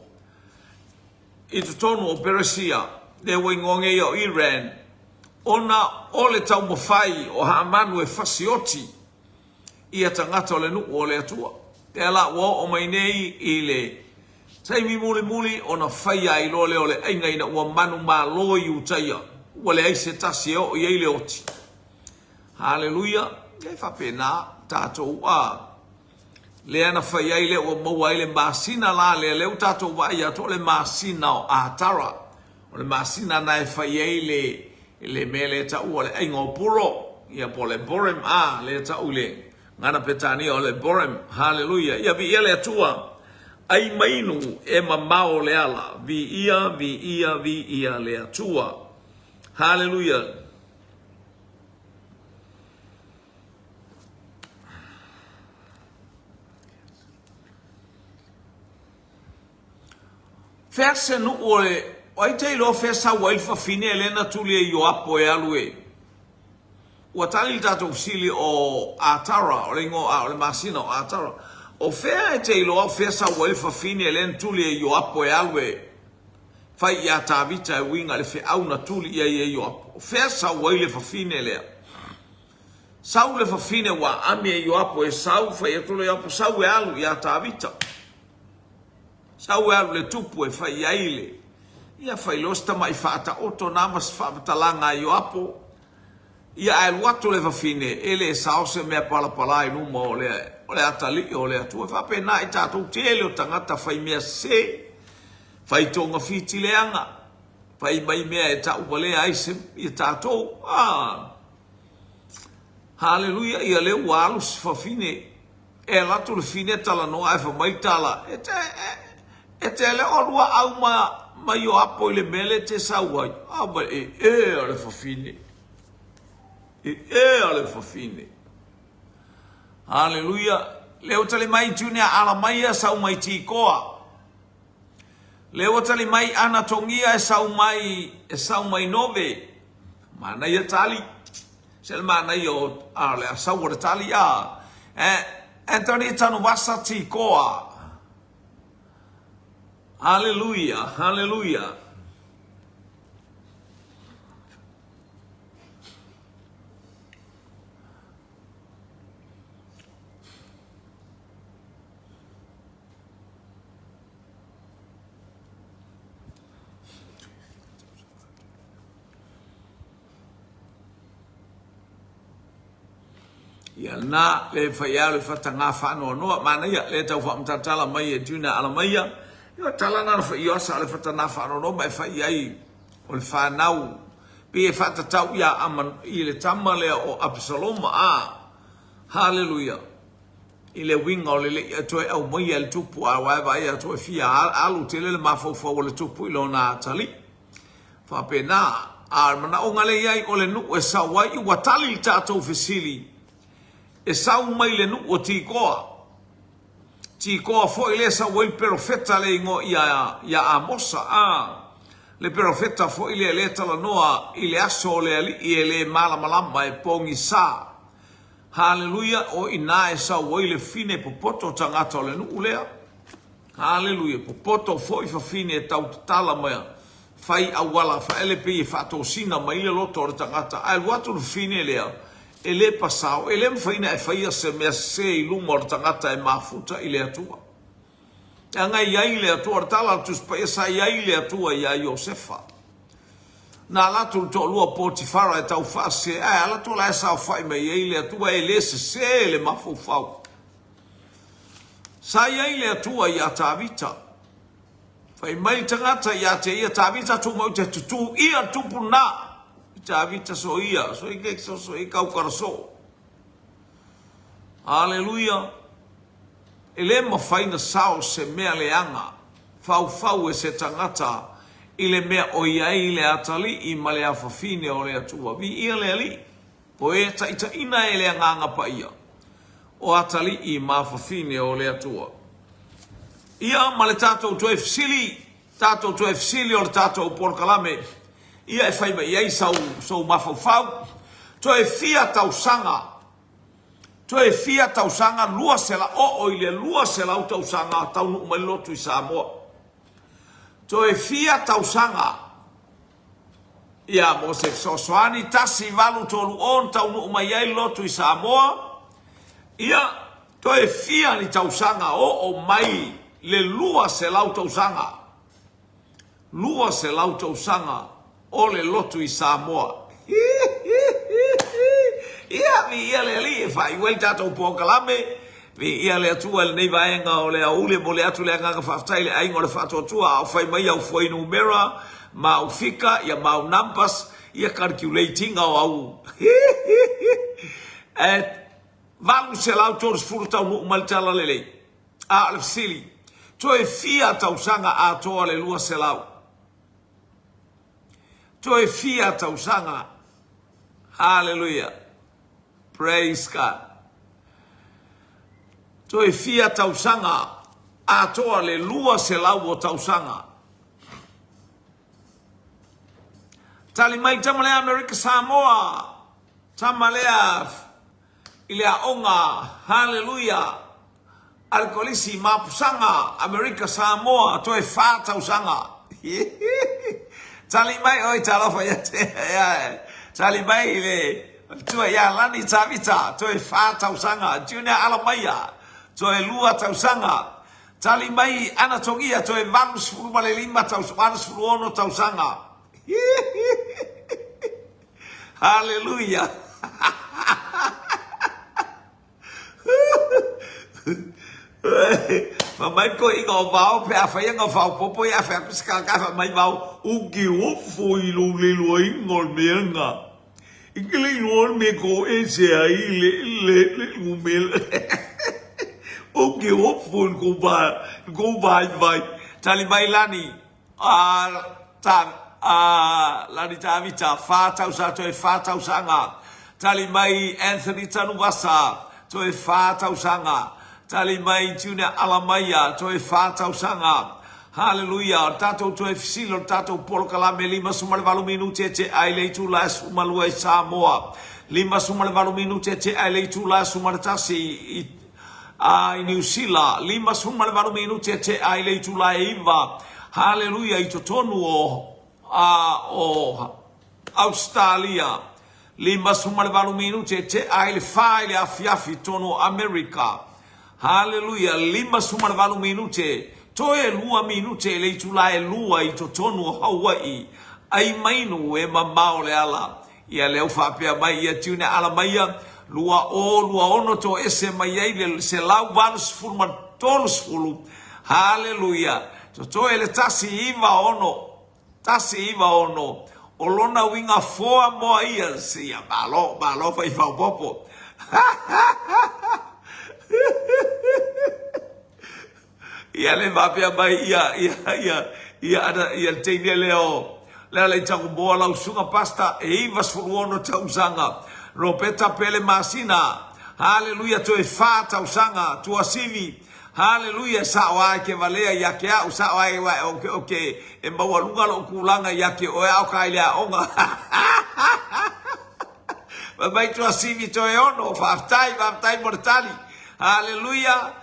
Peresia. Le wengonge o Iran. Ona ole tau mofai o Hamanu e fasioti. Ia tangata o le nu o le atua. Te ala wo o mai nei i le taimi muli ona fai ai lo le ole ainga ina ua manu malo i utaia. Wale ai se tasi o i le oti. Hallelujah. Ia fa pena tatou a le ana fai ai le o maua ai le masina la le utatou wa ia to le masina o atara. O le masina na e fai ai le mele ta ole ai ngo puro ia pole borem le ta ule ngana petani ole borem haleluya ia vi ele tua ai mainu e mamao le ala vi ia le tua haleluya Verse nu ole oi te lo fesa wai fa fine elena tuli yo apo e alue. O tali tato sili o atara o lengo o le masino atara. O fea te lo fesa wai fa fine elena tuli yo apo e alue. Fa ia tavita e winga le fe au na tuli ia yo apo. Fesa wai le fa fine le. Sau le fa fine wa ami yo apo e sau fa ia tuli apo sau e alu ia tavita. Sau e le tupu e fai aile. Ia fai losta mai fata oto namas whaatalanga i o apo. Ia e luato le whawhine. Ele e sao se mea palapala i numa o le atali o le atua. Whape na i tātou te ele o tangata fai mea se. Fai tonga fiti leanga. Fai mai mea e tau walea aise i tātou. Haleluia ia le ualus whawhine. E lato le fine tala noa e whamai tala. E te le orua au ma yo apo le mele te sauai. Aba ale fafine. Ale fafine. Haleluya. Leo tali mai tunia ala maia sau mai tikoa. Leo tali mai anatongia e sau mai nove. Mana ia tali. Sel mana yo ale sau ora tali a. Anthony tanu wasa tikoa. Haleluya, haleluya. Ia na le faya le fatanga fano no mana ia le tau fa mtatala mai e tuna ala mai Ia talana fa ia sa le fatana fa no mai fa ai o le fa nau pe fata tau ia aman i le tamale o Absalom haleluya ile winga o le to au mai el tupu a wa ia to fia alu tele le mafo fo le tupu lo na tali fa pena mana o ngale ia o le nu e sa wa i watali tato fisili e sa mai le nu o Tikoa fo ile sa wel profeta le ngo ia Amosa le profeta fo ile le tala noa ile aso le ali ile malama e pongi sa haleluya o ina e sa wel fine popoto tangata le nu lea haleluya popoto fo i fa fine tau tala mai fai awala fa ele pe fa to sina mai le loto tangata ai watu fine lea ele pasao ele mfaina e faia se mea se iluma o tangata e mafuta ile atua. Anga ia ile atua tala tus pa esa ia ile atua ia Iosefa. Na latu to lua Potifara e tau fase ala to la esa fai me ile atua ele se ele mafufau. Sa ia ile atua ia Tavita. Fai mai tangata ia te ia Tavita tu mau te tutu ia tupuna. Tavita so ia, so i so i kau karaso. Haleluya. Ele mafaina sao se mea leanga. Fau e se tangata. Ile mea o ia ile atali i male afafine o le atua. Vi ia le ali. Po e taita ina ele anganga pa ia. O atali i mafafine o le atua. Ia male tato to efsili. Tato to efsili o le tato porkalame. Ia e fai mai ei sau mafau to e fia tausanga lua sela o ile lua sela tausanga tau no mai lotu i Samoa to e fia tausanga ia mo se soani tasi valu tolu on tau no mai ai lotu i Samoa ia to e fia ni tausanga o mai le lua sela tausanga ole lotu i Samoa. Ia vi ia le ali fai wel tato pokalame vi ia le atua le nei vaenga o le aule mo le atu le anga faftai le aingo le fato tua au fai mai au foi numera ma u fika ia ma u nampas ia calculating au. Valu se lau tōru furu tau nuku malitala lelei. A le fasili. Toe fia tau sanga a toa le lua se lau. Toe fia tau sanga. Hallelujah. Praise God. Toe fia tau sanga a toa le lua se lau o tau sanga. Tali mai tamalea Amerika Samoa. Tamalea Ilia onga, hallelujah, alkolisi mapusanga, Amerika Samoa, toe fata usanga. Tali mai oi talofa ya tali mai ile, toe ya lani tavita, toe fata usanga, juna alamaya, toe lua tausanga. Tali mai anatongia, toe vanus furu male lima vanus furu ono tausanga. Hallelujah. Mà mấy cô ý ngồi vào phải ngồi vào popo ya phải cái phải mấy vào u kiu phui lu li lối ngồi miếng à cái li lối miếng cô ấy sẽ le ngu miếng u kiu phun cô bài tali mai lani lani ta vi ta fa tau sa toi fa tau sanga tali mai Anthony Tanuvasa toi fa tau sanga tali mai tuna alamaya toi fa tau sanga. Hallelujah. Tato toi fisilo tato polkala me lima sumale valu minute te aile tula sumalua Samoa. Lima sumale valu minute te aile tula sumartasi New Zealand. Lima sumale valu minute te aile tula Iva. Hallelujah. Itotonu o Australia. Lima sumale valu minute te aile faile afiafi tono America. Hallelujah. Lima sumar valu minute. Toe lua minute le tula e lua I totonu Hawaii. Ai mainu e mamao le ala. Ia leo whapea mai ia tiune ala maia. Lua ono to ese mai ai se lau valus fulma tolus fulu. Hallelujah. Toe le tasi iwa ono. Tasi iwa ono. Olona winga foa moa ia. Sia malo fai fau popo. Ia le mapea mai ia teine leo le tangu boa lau sunga pasta e iwa sfuruono tausanga ropeta pele masina. Hallelujah. Toe fa tausanga tua sivi. Hallelujah. Sawa ke valea ya ke au sawa okay e mawalunga lo kulanga ya ke o au kaile onga. Mai tua sivi toe ono vaftai mortali. Hallelujah.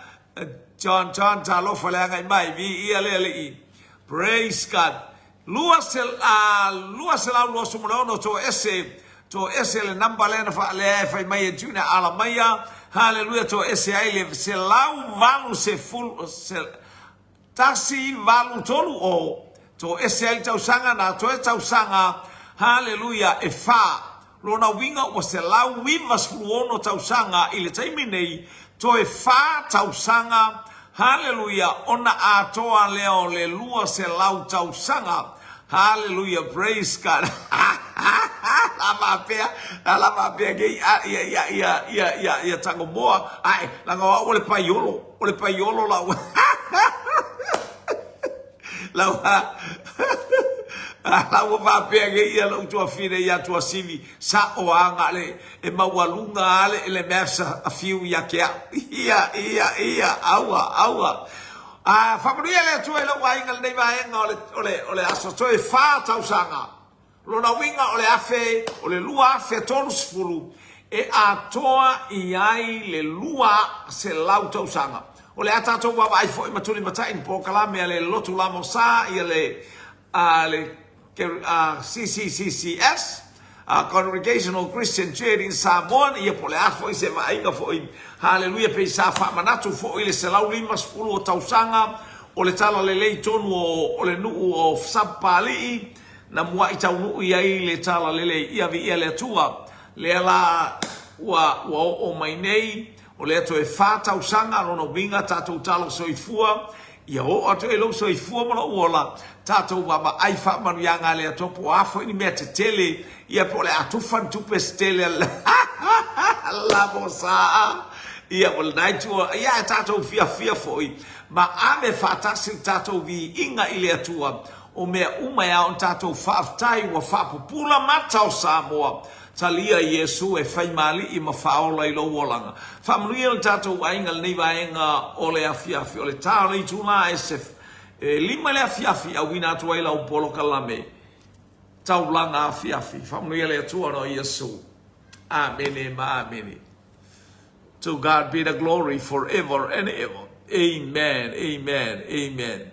John talo falanga mai vi ia le. Praise God. Lua sumrono to ese le namba le fa le fa mai juna ala maya. Hallelujah. To ese ai se lau valu se full se tasi valu tolu o to ese ai tau sanga na to tau sanga. Hallelujah. E fa lona winga o se lau wivas fluono tau sanga ile taimini to e fa tau sanga. Hallelujah. Ona atoa leo le lua se lau tau sanga. Hallelujah. Praise God. Lama pia ke ia tango boa. Ai, langa ole paiolo lau. Lau pia ke ia lau tua fine ia tua sivi sa o anga le e mawalunga ale le mesa a fiu ia ke ia aua famaria le tua lo wa inga nei vai ole aso toe fa tau sanga lo na winga ole afe ole lua afe tolus fulu e atoa iai le lua se lau tau sanga ole atato wa vai foi matuli matain po kalame le lotu la mosa ia le CCCS, Congregational Christian Church in Samoa, ia pole afo I se mainga foi. Hallelujah. Pe sa fa manatu fo ile se lau limas fulu o tausanga o le tala le lei tonu o le nuu o sapali na mua I tau nuu ia le tala le lei ia vi ia le tua le la o mai nei o le to e fa tausanga rono binga tatu talo soifua ia o atu e lo so I fua mo ola tato wa ma ai fa manu ya ngale ato po afo ni me te tele ia po le atu fan tu pestele la bosa ia o nai tu ia tato fia foi ma ame fatasi tato vi inga ile atua o mea uma ya on tato faftai wa fapupula matau Samoa talia Yesu e fai mali I mafaola I lo wolanga famria on tato wainga nei vaenga ole afiafi ole tau I tula esef lima le afiafi a wina tua ila upolo kalame tau langa afiafi famria le atua no Yesu amen amen. To God be the glory forever and ever. Amen, amen, amen.